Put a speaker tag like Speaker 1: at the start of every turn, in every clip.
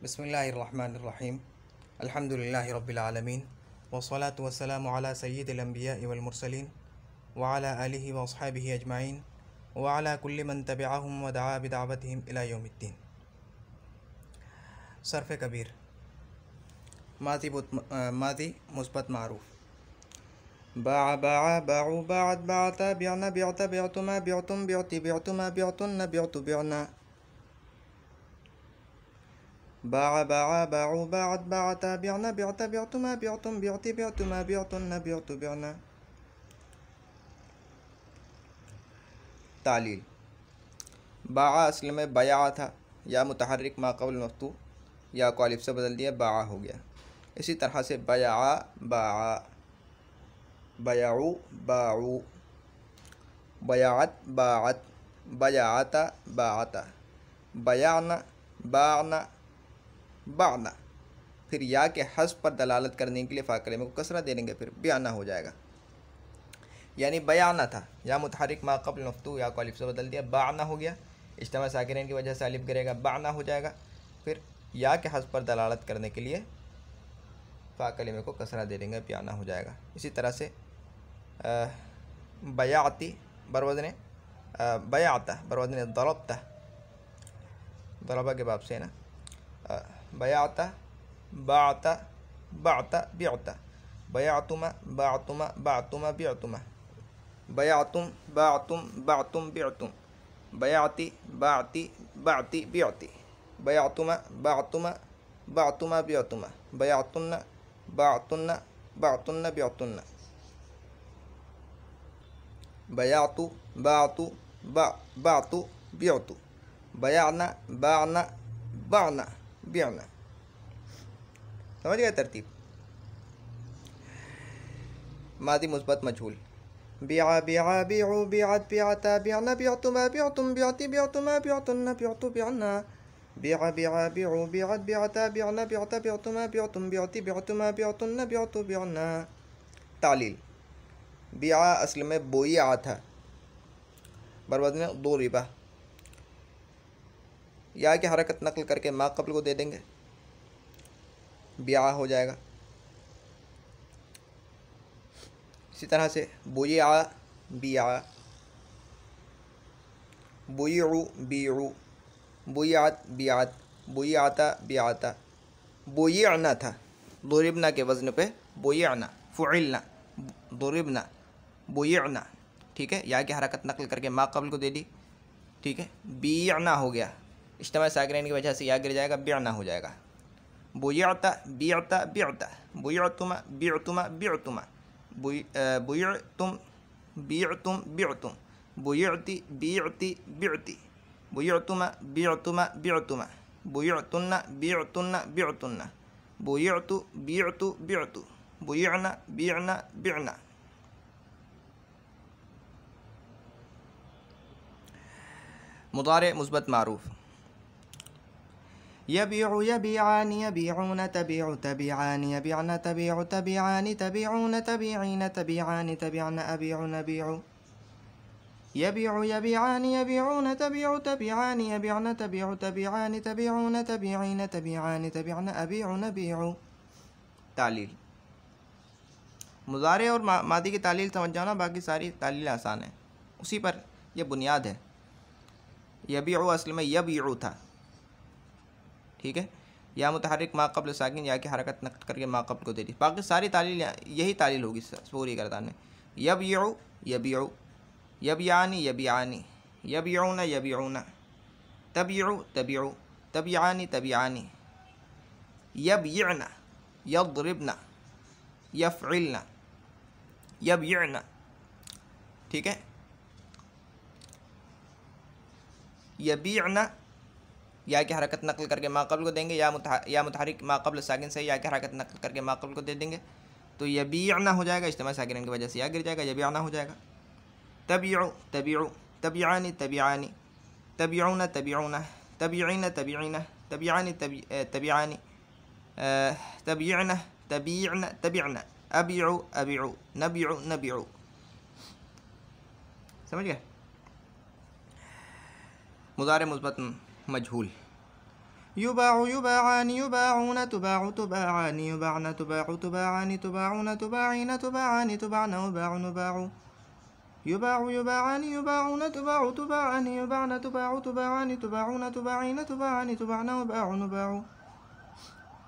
Speaker 1: बिस्मिल्लाहिर्रहमानिर्रहीम अल्हम्दुलिल्लाहि रब्बिल आलमीन वस्सलातु वस्सलामु अला सय्यिदिल अंबिया'i वल मुरसलीन व अला आलिहि व अस्हाबिहि अजमाइन व अला कुल्लि मन तबिअहुम व दआ बिदावतिहिम इला यौमिद्दीन। सर्फ़ कबीर माज़ी मुस्बत मारूफ़ बाअ बाअ बाउ बाअत बाअता बिअना बिअता बिअतुमा बिअतुम बिअती बिअतुमा बिअतुन्ना बिअतु बिअना बाअ बाअ बाउ बाअत बाअता बिअना बिअता बिअतुमा बिअतुम बिअती बिअतुमा बिअतुन्ना बिअतु बिअना। तालील बाअ असल में बया था, या मुतहर्रिक मा क़ब्ल मफ्तू या को अलिफ से बदल दिया बाअ हो गया। इसी तरह से बया बाअ, बयाउ बाउ, बयात बाअत, बयाता बाअता, बयाना बाअना बाअना। फिर या के हस्फ पर दलालत करने के लिए फ़ा कलिमे को कसरा दे देंगे, फिर बयाना हो जाएगा। यानी बयाना था, या मुतहर्रिक मा क़ब्ल मफ्तू या को अलिफ से बदल दिया बाअना हो गया। इज्तिमा साकिरैन की वजह से अलिफ गिरेगा, बाअना हो जाएगा। फिर या के हस्फ पर दलालत करने के लिए फ़ा कलिमे को कसरा दे देंगे, बयाना हो जाएगा। इसी तरह से बयाती बरवज़न बयाता बरवज़न दरबता, दरबा के बाब से ना, बयाता बाता बाता बिअता, बयातुमा बातुमा बातुमा बिअतुमा, बयातुम बातुम बातुम बिअतुम, बयाती बाती बाती बिअती, बयातुमा बातुमा बातुमा बिअतुमा, बयातुन्ना बातुन्ना बातुन्ना बिअतुन्ना, बयातु बातु बातु बिअतु, बयाना बाना बाना बिअना। समझ गए तरतीब। मादी मुस्बत मजहूल बिआ बिआ बिउ बिअत बिअता बिअना बिअतुमा बिअतुम बिअती बिअतुमा बिअतुन्ना बिअतु बिअना, बिआ बिआ बिउ बिअत बिअता बिअना बिअता बिअतुमा बिअतुम बिअती बिअतुमा बिअतुन्ना बिअतु बिअना। तालील बिआ असल में बोया था, बरवज़न दो रिबा, या की हरकत नकल करके मा कब्ल को दे देंगे, बिया हो जाएगा। इसी तरह से बुया बिया, बुयु बियु, बुयात बियात, बुयाता बियाता, बुयना था, दुरिबना के वज़न पे बुयना, फ़ुइलना दुरिबना बुयना। ठीक है, या की हरकत नकल करके मा कब्ल को दे दी। ठीक है, बियना हो गया। इज्तिमा साकिरैन की वजह से या गिर जाएगा, बियना हो जाएगा। बुयता बियता बियता, बुयतुमा बियतुमा बियतुमा, बुयतुम बियतुम बियतुम, बुयती बियती बियती, बुयतुमा बियतुमा बियतुमा, बुयतुन्ना बियतुन्ना बियतुन्ना, बुयतु बियतु बियतु, बुयना बियना बियना। मुदारे मुस्बत मारूफ़ यबीउ यबीआनी यबीउन तबीउ तबीआनी यबीअना तबीउ तबीआनी तबीउन तबीईन तबीआनी तबीअना अबीउ नबीउ, यबीउ यबीआनी यबीउन तबीउ तबीआनी यबीअना तबीउ तबीआनी तबीउन तबीईन तबीआनी तबीअना अबीउ नबीउ। तालील मुज़ारे और मादी की तालील समझ जाओ ना, बाकी सारी तालील आसान है, उसी पर यह बुनियाद है। यबीउ असल में यबीउ था। ठीक है, या मुतहर्रिक मा कब्ल साकिन या की हरकत नक़ल करके मा कब्ल को दे दी। बाकी सारी तालील यही तालील होगी पूरी गर्दान में। यबीउ यबीउ, यबीआनी यबीआनी, यबीउना यबीउना, तबीउ तबीउ, तबीआनी तबीआनी, यबयना यदरिबना यफ़इलना यबयना। ठीक है, यबीअना या की हरकत नकल करके मा कब्ल को देंगे, या मुतहर्रिक मा कब्ल साकिन से या की हरकत नकल करके मा कब्ल को दे देंगे, तो यबीअना हो जाएगा। इज्तिमा साकिरैन की वजह से या गिर जाएगा, यबीअना हो जाएगा। तबीउ तबीउ, तबीआनी तबीआनी, तबीउना तबीउना, तबीईन तबीईना, तबीआनी तबीआनी, तबीअना तबीअना तबीअना, अबीउ अबीउ, नबीउ नबीउ। समझ गए। मुज़ारे मुस्बत मजहूल युबाउ युबाआनी युबाउना तुबाउ तुबाआनी युबाना तुबाउ तुबाआनी तुबाउना तुबाईना तुबाआनी तुबाना उबाउ नुबाउ युबाउ युबाआनी युबाउना तुबाउ तुबाआनी युबाना तुबाउ तुबाआनी तुबाउना तुबाईना तुबाआनी तुबाना उबाउ नुबाउ।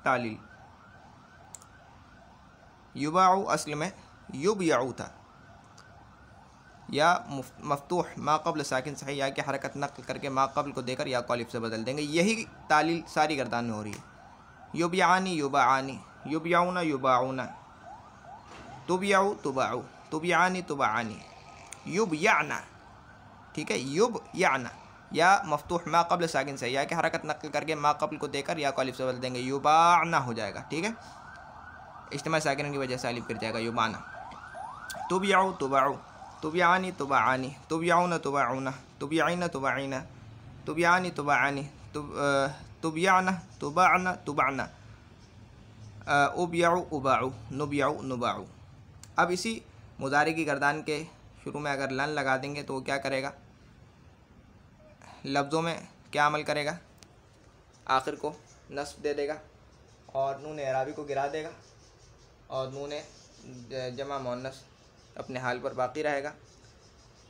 Speaker 1: तालील। युबाउ असल में युबयाउ था, या मफ्तूह मा कब्ल साकिन सही या की हरकत नक़ल करके मा कब्ल को देकर या को अलिफ से बदल देंगे। यही तालील सारी गर्दान में हो रही है। युबयानी युबाआनी युबयाउना युबाउना तुबयाउ तुबाउ तुबयानी तुबाआनी युबयाना। ठीक है, युबयाना या मफ्तूह मा कब्ल साकिन सही या की हरकत नक़ल करके मा कब्ल को देकर या को अलिफ से बदल देंगे, युबाना हो जाएगा। ठीक है, इज्तिमा साकिन की वजह से अलिफ गिर जाएगा, युबाना। तुबयाउ तुबाउ तुबयानी तुबाआनी तुबयाउना तुबाउना तुबयाइना तुबाइना तुबयानी तुबाआनी तुबयाना तुबाना तुबाना उबयाउ उबाउ नुबयाउ नुबाउ। अब इसी मुज़ारे की गर्दान के शुरू में अगर लन लगा देंगे तो वो क्या करेगा, लफ्ज़ों में क्या अमल करेगा, आखिर को नस्ब दे देगा और नून एराबी को गिरा देगा और नून जमा मुअन्नस अपने हाल पर बाकी रहेगा।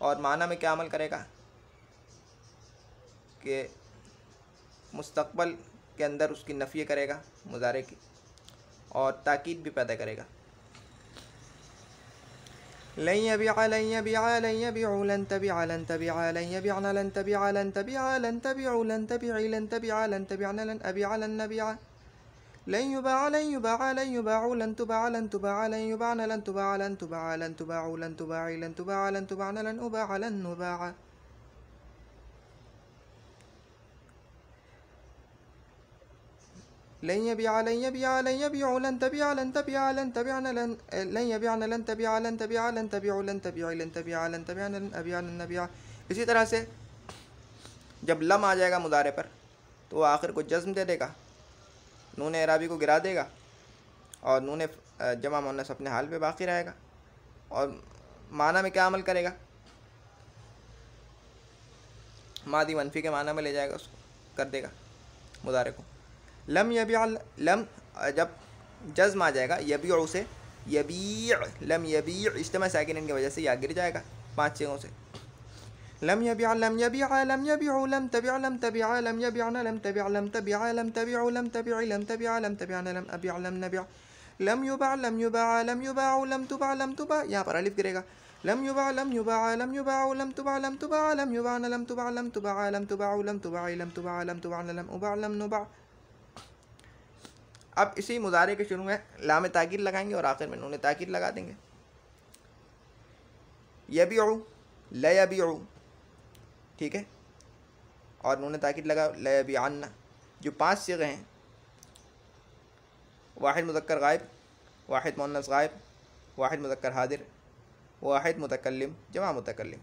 Speaker 1: और माना में क्या अमल करेगा कि मुस्तक़बल के अंदर उसकी नफ़ी करेगा मुज़ारे की और ताकीद भी पैदा करेगा। लन यबिअ लन यबिअ लन यबिअ लन तबिअ लन तबिअ लन यबिअना लन तबिअ लन तबिअ लन तबिअ लन तबिअ लन तबिअ लन तबिअना लन अबिअ लन नबिअ लन युबाअ लन युबाअ लन युबाअ लन तुबाअ लन तुबाअ लन युबाअना लन तुबाअ लन तुबाअ लन तुबाअ लन तुबाअ लन तुबाअ लन तुबाअना लन उबाअ लन नुबाअ। लन यबिअ लन यबिअ लन यबिअ लन तबिअ लन तबिअ लन तबिअना लन यबिअना लन तबिअ लन तबिअ लन तबिअ लन तबिअ लन तबिअ लन तबिअना लन अबिअ लन नबिअ। इसी तरह से जब लम आ जाएगा मुज़ारे पर तो वो आखिर को जज़्म दे देगा, नून एराबी को गिरा देगा और नून जमा मुअन्नस अपने हाल पे बाकी रहेगा। और माना में क्या अमल करेगा, मादी मनफी के माना में ले जाएगा, उसको कर देगा मुज़ारे को। लम यबिअ लम जब जज़्म आ जाएगा यबिअ से यबीअ लम यबीअ इज्तिमा साकिन की वजह से या गिर जाएगा 5 चीज़ों से। लम यबिअ लम यबिअ लम यबिअ लम तबिअ लम तबिअ लम यबिअना लम तबिअ लम तबिअ लम तबिअ लम तबिअ लम तबिअ लम तबिअना लम अबिअ लम नबिअ लम युबाअ लम युबाअ लम युबाअ लम तुबाअ लम तुबाअ। यहाँ पर अलिफ गिरेगा। लम युबाअ लम युबाअ लम युबाअ लम तुबाअ लम तुबाअ लम युबाअना लम तुबाअ लम तुबाअ लम तुबाअ लम तुबाअ लम तुबाअ लम तुबाअना लम उबाअ लम नुबाअ। अब इसी मुज़ारे के शुरू में लाम ताकीद लगाएंगे और आखिर में नून ताकीद लगा देंगे। यबिअ ल यबिअ, ठीक है, और नून ताकीद लगा ल यबिअन्ना। जो 5 सिग़े हैं, वाहिद मुज़क्कर गायब, वाहिद मुअन्नस गायब, वाहिद मुज़क्कर हादिर, वाहिद मुतकल्लिम, जमा मुतकल्लिम,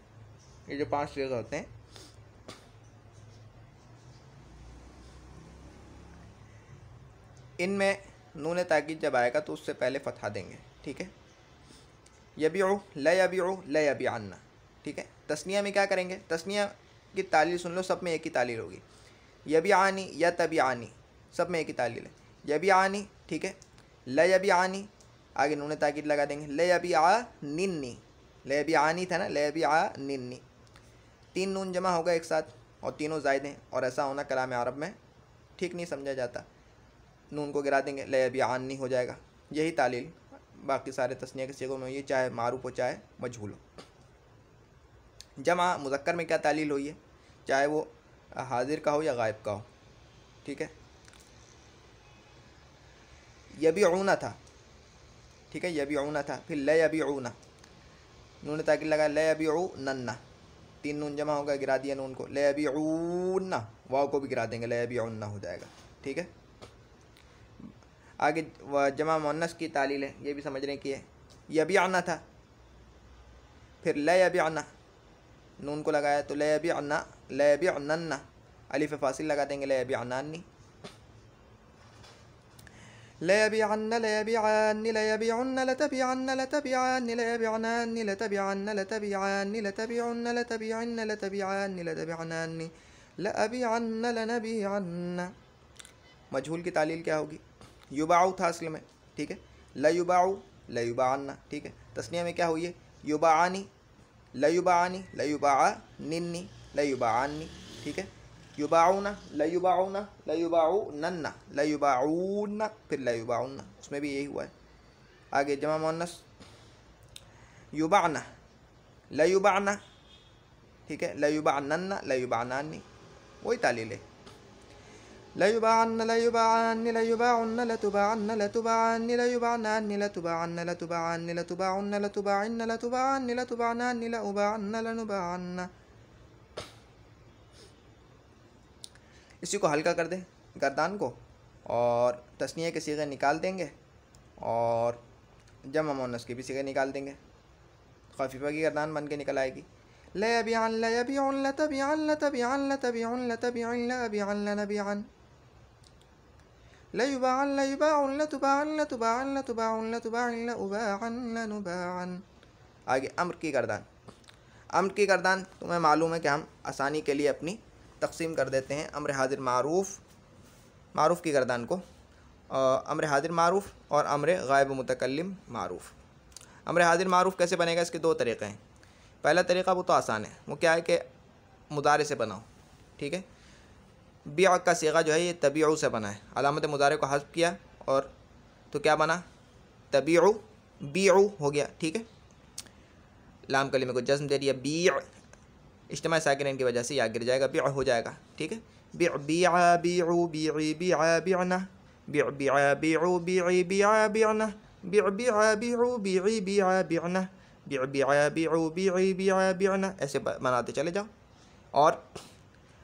Speaker 1: ये जो 5 सिग़े होते हैं इनमें नून ताकीद जब आएगा तो उससे पहले फ़तहा देंगे। ठीक है, यबिअ ल यबिअ ल यबिअन्ना। ठीक है, तस्निया में क्या करेंगे, तस्निया की तालील सुन लो, सब में एक ही तालील होगी। यबिआनी या तबिआनी, सब में एक ही तालील है। यबिआनी, ठीक है, ल यबिआनी, आगे नून ताकीद लगा देंगे। ल यबिआ निन्नी, ल यबिआनी था ना, ल यबिआ निन्नी, 3 नून जमा होगा एक साथ और तीनों ज़ायद हैं और ऐसा होना कलाम अरब में ठीक नहीं समझा जाता। नून को गिरा देंगे, ल यबिआनी हो जाएगा। यही तालील बाकी सारे तस्निया के सिगों में, ये चाहे मारूफ हो चाहे मजहूल हो। जमा मुज़क्कर में क्या तालील हुई है, चाहे वो हाजिर का हो या गायब का हो। ठीक है, यबिऊना था, ठीक है, यबिऊना था, फिर ल यबिऊना, नून ताकीद लगा ल यबिऊनन्ना, 3 नून जमा होगा, गिरा दिया नून को, ल यबिऊन्ना, वाव को भी गिरा देंगे, ल यबिऊन्ना हो जाएगा। ठीक है, आगे जमा मुअन्नस की तालील है, ये भी समझने की है। यबिअना था, फिर ल यबिअना, नून को लगाया तो ल यबिअना, ल यबिअनन्ना, अलिफ फासिल लगा देंगे, ल यबिअनानी, ल यबिअन्न ल यबिअन्नि ल यबिअन्न ल तबिअन्न ल तबिअन्नि ल यबिअनानि ल तबिअन्न ल तबिअन्नि ल तबिअन्न ल तबिअन्न ल तबिअन्नि ल तबिअनानि ल अबिअन्न ल नबिअन्न। मजहूल की तालील क्या होगी? युबाऊ था असल में, ठीक है, लयुबाऊ लयुबाअन्ना, ठीक है। तस्निया में क्या हुई है? युबाआनी लयुबाआनी लयुबाअनिन्नी लयुबाअन्नी, ठीक है। युबाऊना लयुबाऊना लयुबाऊनन्ना लयुबाऊन्ना, फिर लयुबाउन्ना, उसमें भी यही हुआ है। आगे जमा मुअन्नस युबाअना लयुबाअना, ठीक है, लयुबाअनन्ना लयुबाअनानी, वही तालील है। लयुबाअन्न लयुबाअन्नि लयुबाउन्न लतुबाअन्न लतुबाअन्नि लयुबाअनानि लतुबाअन्न लतुबाअन्नि लतुबाउन्न लतुबाअन्न लतुबाअन्नि लतुबाअनानि लउबाअन्न लनुबाअन्न। इसी को हल्का कर दें गर्दान को और तस्निया के सीगे निकाल देंगे और जमा मुअन्नस के भी सीगे निकाल देंगे। खफीफा की गर्दान बन के निकल आएगी। लयबिअन लयबिउन लतबिअन लतबिअन लतबिउन लतबिअन लअबिअन लनबिअन, लयुबाअन लयुबाउन लतुबाअन लतुबाअन लतुबाउन लतुबाअन लउबाअन लनुबाअन। आगे अम्र की गर्दान। अम्र की गर्दान तुम्हें मालूम है कि हम आसानी के लिए अपनी तकसीम कर देते हैं अम्र हाजिर मारूफ़ की गर्दान को, अम्र हाजिर मारूफ़ और अम्र गायब मुतकल्लिम मारूफ़। अम्र हाजिर मारूफ़ कैसे बनेगा? इसके दो तरीक़े हैं। पहला तरीक़ा वो तो आसान है, वो क्या है कि मुदारे से बनाओ, ठीक है। बिअ का सीगा जो है ये तबीउ से बना है, अलामत मुदारे को हज़्फ़ किया और तो क्या बना? तबीउ बीउ हो गया, ठीक है। लाम कलीमे को जज़्म दे दिया, बीअ, इज्तिमा साकिनैन की वजह से या गिर जाएगा, बिअ हो जाएगा, ठीक है। बिअ बिआ बीउ बीई बिआ बिअना, बिअ बिआ बीउ बीई बिआ बिअना, बिअ बिआ बीउ बीई बिआ बिअना, बिअ बिआ बीउ बीई बिआ बिअना, ऐसे बनाते चले जाओ। और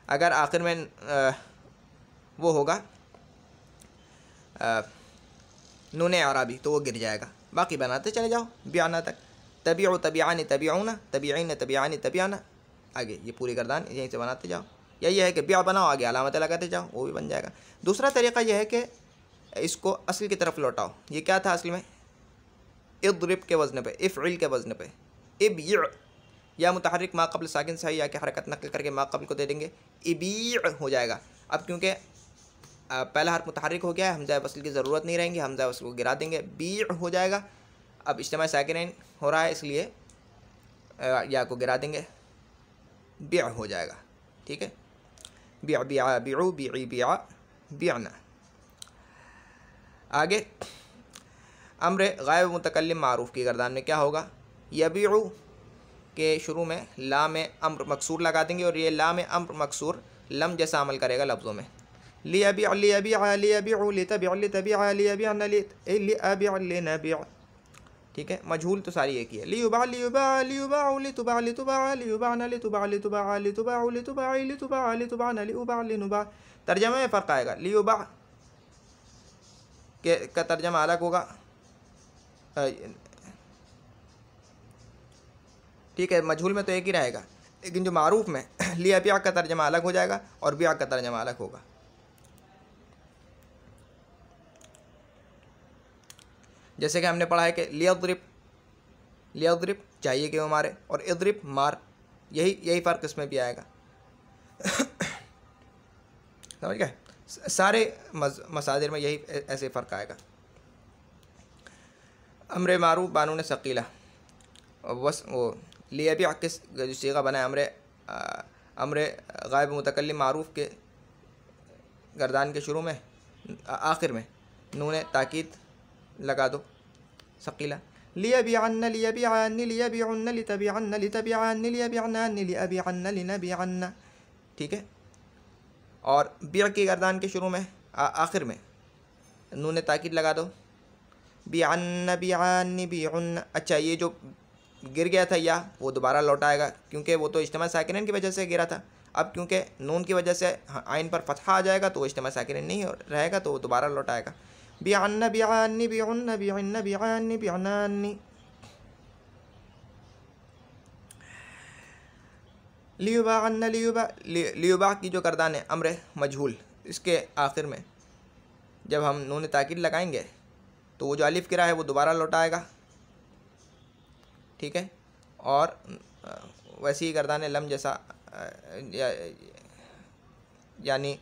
Speaker 1: अगर आखिर में वो होगा नून अराबी तो वो गिर जाएगा, बाकी बनाते चले जाओ बियाना तक। तबीउ तबियानी तबियाना तबियीन तबियानी तबियाना, आगे ये पूरी गर्दान यहीं से बनाते जाओ। या ये है कि बिया बनाओ, आगे अलामत लगाते जाओ, वो भी बन जाएगा। दूसरा तरीक़ा यह है कि इसको असल की तरफ लौटाओ। ये क्या था असल में? इद्रिब के वज़न पे, इफ़इल के वज़न पे, इबय्य या मुतहर्रिक मा क़ब्ल साकिन सही या कि हरकत नक़ल करके मा क़ब्ल को दे देंगे, इबीअ हो जाएगा। अब क्योंकि पहला हर्फ मुतहर्रिक हो गया है, हमज़ा वसल की ज़रूरत नहीं रहेंगी, हमज़ा वसल को गिरा देंगे, बीअ हो जाएगा। अब इज्तिमा साकिनैन हो रहा है इसलिए या को गिरा देंगे, बिअ हो जाएगा, ठीक है। बिअ बिआ बिउ बिई बिआ बिअना। आगे अम्र गायब मुतकल्लिम मारूफ़ की गर्दान में क्या होगा? यबीउ के शुरू में लाम अम्र मकसूर लगा देंगे और ये लाम अम्र मकसूर लम जैसा अमल करेगा लफ्ज़ों में। लियबिअ लियबिअ लियबिउ लितबिअ लितबिअ लियबिअन लिअबिअ लिनबिअ, ठीक है। मजहूल तो सारी एक ही है। लियुबा लियुबा लियुबाउ लितुबा लितुबा लियुबाना लितुबा लितुबा लितुबाउ लितुबा लितुबा लितुबाना लिउबा लिनुबा। तर्जमे में फ़र्क आएगा। लियुबा के का तर्जमा अलग होगा, ठीक है। मजहूल में तो एक ही रहेगा, लेकिन जो मारूफ़ में लिया बिया का तर्जमा अलग हो जाएगा और बिया का तर्जमा अलग होगा। जैसे कि हमने पढ़ा है कि लियद्रिब चाहिए कि वो मारे, और इद्रिब मार, यही फ़र्क इसमें भी आएगा। समझ गए? सारे मसादिर में यही ऐसे फ़र्क आएगा। अम्र मारूफ़ बानून सकीला, बस वो लियबिअ के जो सीगा बना है अम्र गायब मुतकल्लिम मारूफ़ के गर्दान के शुरू में आखिर में नून ताकीद लगा दो, सकीला। लियबिअन्न लियबिअन्न लियबिउन्न लितबिअन्न लितबिअन्न लियबिअन्न लिअबिअन्न लिनबिअन्न, ठीक है। और बिअ की गर्दान के शुरू में आखिर में नून ताकीद लगा दो, बिअन्न बिअन्न बिउन्न। अच्छा, ये जो गिर गया था या वो दोबारा लौट आएगा, क्योंकि वो तो इज्तिमा साकिनैन की वजह से गिरा था। अब क्योंकि नून की वजह से आइन पर फतहा आ जाएगा तो इज्तिमा साकिनैन नहीं रहेगा, तो वो दोबारा लौट आएगा। बिअन्न बिअन्न बिउन्न बिअन्न बिअन्न बिअन्नानि। लियुबाअन्न लियुबा की जो गर्दान है अम्र मजहूल, इसके आखिर में जब हम नून ताकीद लगाएंगे तो वो जो अलिफ गिरा है वो दोबारा लौट आएगा, ठीक है। और वैसे ही गर्दान लम जैसा यानी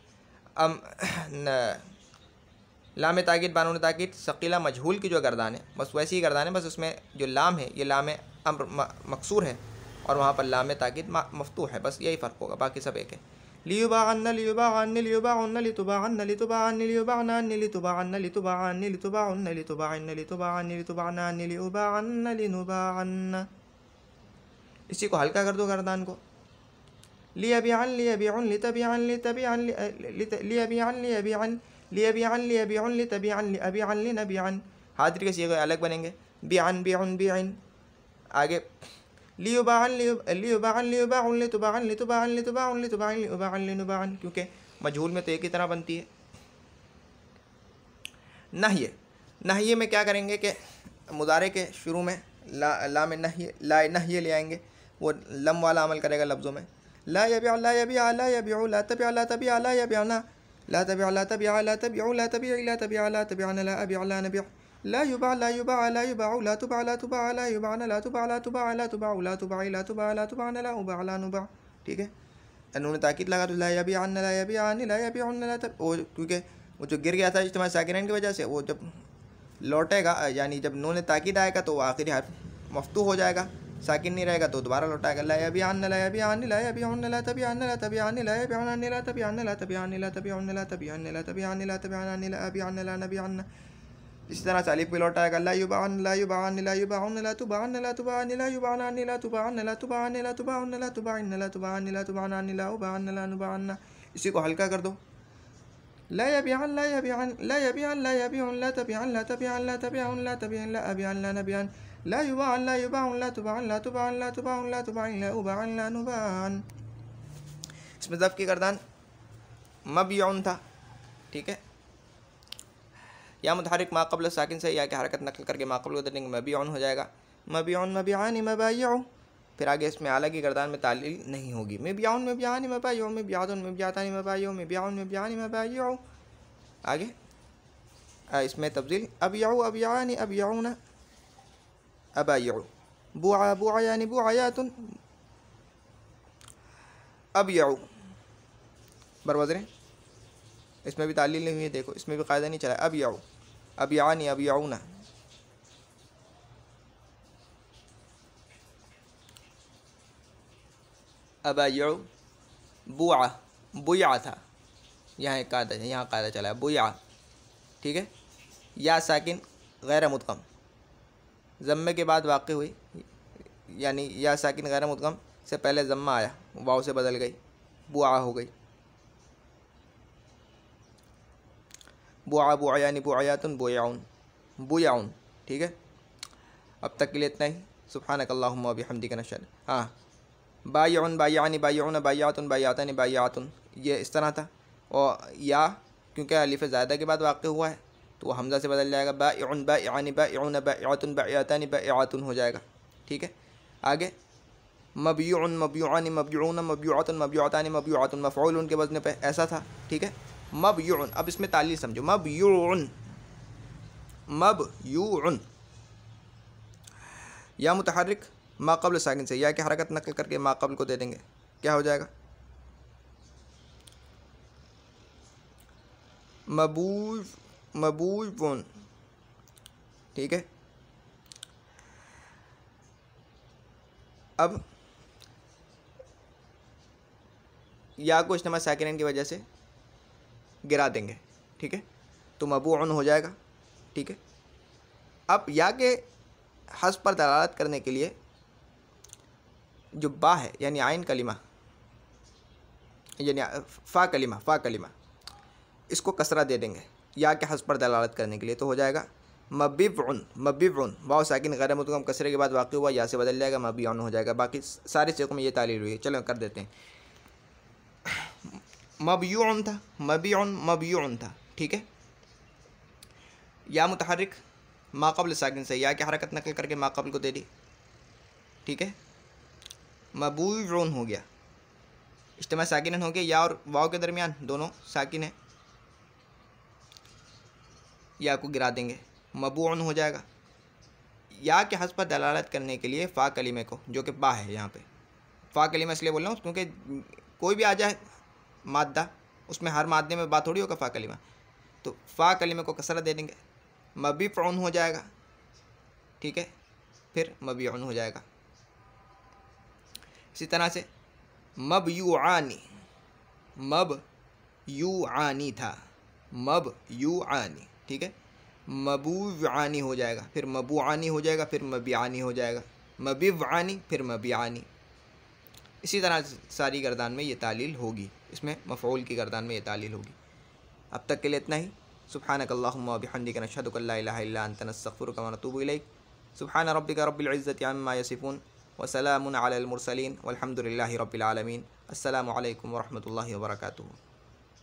Speaker 1: लाम ताकीद बानून ताकीद सकीला मजहूल की जो गर्दान है बस वैसी ही गर्दान है, बस उसमें जो लाम है ये लाम अम्र मकसूर है और वहाँ पर लाम ताकीद मफ्तूह है, बस यही फ़र्क होगा, बाकी सब एक है। लियुबाअन्न लियुबाअन्न लियुबाअन्न लितुबाअन्न लितुबाअन्न लियुबाअन्न लितुबाअन्न लितुबाअन्न लितुबाअन्न लितुबाअन्न लितुबाअन्न लितुबाअन्न लियुबाअन्न लिनुबाअन्न। इसी को हल्का कर दो गर्दान को। लियबिअन लियबिअन लितबिअन लितबिअन लियबिअन लियबिअन लियबिअन लियबिअन लितबिअन लियबिअन लिनबिअन। हाजिर के सीगे अलग बनेंगे, बिअन बिअन बिअन। आगे लियुबाअन लियुबाअन लियुबाअन लितुबाअन लितुबाअन लितुबाअन लितुबाअन लियुबाअन लिनुबाअन, क्योंकि मजहूल में तो एक ही तरह बनती है। नहिये, नहिये में क्या करेंगे कि मुदारे के शुरू में लाम नहिये ला नहिये ले आएंगे, वो लम वाला अमल करेगा लफ्ज़ों में। ला यबिअ ला यबिअ ला यबिअ ला तबिअ ला तबिअ ला यबिअना ला तबिअ ला तबिअ ला तबिअ ला तबिअ ला तबिअ ला तबिअना ला अबिअ ला नबिअ ला युबअ ला युबअ ला युबअ ला तुबअ ला तुबअ ला युबअना ला तुबअ ला तुबअ ला तुबअ ला तुबअ ला तुबअ ला तुबअना ला उबअ ला नुबअ। ठीक है, नून ताकीद लगा तो ला यबिअन ला यबिअन ला यबिअन ला तब वो, क्योंकि वो जो गिर गया था इज्तिमा साकिनैन की वजह से, वो जब लौटेगा यानी जब नून ताकीद आएगा तो आखिरी हर्फ मफ्तूह हो जाएगा, साकिन नहीं रहेगा तो दोबारा लौटाएगा। ला यबिअन ला यबिअन ला यबिअन ला तबिअन ला तबिअन ला यबिअन ला तबिअन ला तबिअन ला तबिअन ला तबिअन ला तबिअन ला तबिअन ला अबिअन ला नबिअन। इस तरह से अलिफ भी लौटाएगा। ला युबअन ला युबअन ला युबअन ला तुबअन ला तुबअन ला युबअन ला तुबअन ला तुबअन ला तुबअन ला तुबअन ला तुबअन ला तुबअन ला उबअन ला नुबअन। इसी को हल्का कर दो। ला यबिअन ला यबिअन ला यबिअन ला यबिअन ला तबिअन ला तबिअन ला तबिअन ला तबिअन ला अबिअन ला नबिअन ला युबअन ला युबअन ला तुबअन ला तुबअन ला तुबअन ला तुबअन ला उबअन ला नुबअन। इसमें ज़ब्त की गर्दान मबियुन था। ठीक है, या मुतहरिक मा क़ब्ल साकिन से या की हरकत नकल करके मा क़ब्ल को दे देंगे, मबियुन हो जाएगा। मबियुन मबियानी मबायउ, फिर आगे इसमें आला की गर्दान में तालील नहीं होगी। मबियुन मबियानी मबायउ मबियातुन मबियातानी मबायउ मबियुन मबियानी मबायउ। आगे इसमें तब्दील अबियउ अबियानी अबियउना अबायउ। बुआ बुआयानी बुआयातुन अबियउ बरवज़रे। इसमें भी तालील नहीं हुई है, देखो इसमें भी कायदा नहीं चला। अबियउ अबियानी अबियउना। अबायउ बुआ बुया था, यहाँ एक कायदा है, यहाँ कायदा चला है बुया। ठीक है, या साकिन गैर मुदगम ज़म्मे के बाद वाक़ हुई, यानी या साकिन गैर मुदगम से पहले ज़म्मा आया, वाव से बदल गई, बुआ हो गई। बुआ बुआयानी बुआयातुन बुयाउन बुयाउन। ठीक है, अब तक के लिए इतना ही। सुब्हानक अल्लाहुम्मा व बिहम्दिका नशहदु। हाँ, बायउन बायानी बायउन बायातुन बायातानी बायातुन, ये इस तरह था। और या क्योंकि अलिफ ज़ायदा के बाद वाक़ हुआ है तो वह हमज़ा से बदल जाएगा। बायउन बायानी बायउन बायातुन बायातानी बायातुन हो जाएगा। ठीक है, आगे मबियुन मबियुआनी मबियुन मबियुअतुन मबियुअतानी मबियुअतुन मफ़ऊल उनके वज़न पे ऐसा था। ठीक है, मबियुन। अब इसमें तालील समझो। मबियुन मबयुन, या मुतहर्रिक मा क़ब्ल साकिन से या की हरकत नकल करके मा क़ब्ल को दे देंगे, क्या हो जाएगा? मबूज मबूजन। ठीक है, अब या को इज्तिमा साकिनैन की वजह से गिरा देंगे। ठीक है, तो मबूअन हो जाएगा। ठीक है, अब या के हस्ब पर दलालत करने के लिए जो बा है यानी आइन कलिमा यानी फ़ा कलिमा इसको कसरा दे देंगे या के हस्ब पर दलालत करने के लिए, तो हो जाएगा मबिबउन मबिबउन। वाव साकिन गैर मुदगम कसरे के बाद वाक़ हुआ या से बदल जाएगा, मबियुन हो जाएगा। बाकी सारे सीगों में ये तालील हुई है। चलो कर देते हैं। मबियुन था, मबियुन था। ठीक है, या मुतहर्रिक मा क़ब्ल साकिन से या की हरकत नकल करके मा क़ब्ल को दे दी। ठीक है, मबूजुन हो गया, इज्तिमा साकिन हो गया। या और वाव के दरमियान दोनों साकिन है, या को गिरा देंगे, मबूअन हो जाएगा। या के हस्ब पर दलालत करने के लिए फ़ा कलीमे को, जो कि बा है, यहाँ पे फ़ा कलीमा इसलिए बोल रहा हूँ क्योंकि कोई भी आ जाए मादा, उसमें हर मादे में बा थोड़ी होगा फ़ा कलीमा। तो फ़ा कलिमे को कसरा दे देंगे, मबीफ़उन हो जाएगा, ठीक है, फिर मबीउन हो जाएगा। इसी तरह से मबयूआनी, मबयूआनी था, मबयूआनी, ठीक है, मबूआनी हो जाएगा, फिर मबूआनी हो जाएगा, फिर मबियानी हो जाएगा, मबिवानी, फिर मबियानी। इसी तरह सारी गर्दान में ये तालील होगी, इसमें मफ़ऊल की गर्दान में ये तालील होगी। अब तक के लिए इतना ही। सुब्हानक अल्लाहुम्मा व बिहम्दिका नशहदु अन ला इलाहा इल्ला अंता नस्तगफिरुका व नतूबु इलैक। सुब्हान रब्बिका रब्बिल इज़्ज़ति अम्मा यसिफून व सलामुन अलल मुरसलीन वल्हम्दुलिल्लाहि रब्बिल आलमीन। अस्सलामु अलैकुम व रहमतुल्लाहि व बरकातुहू।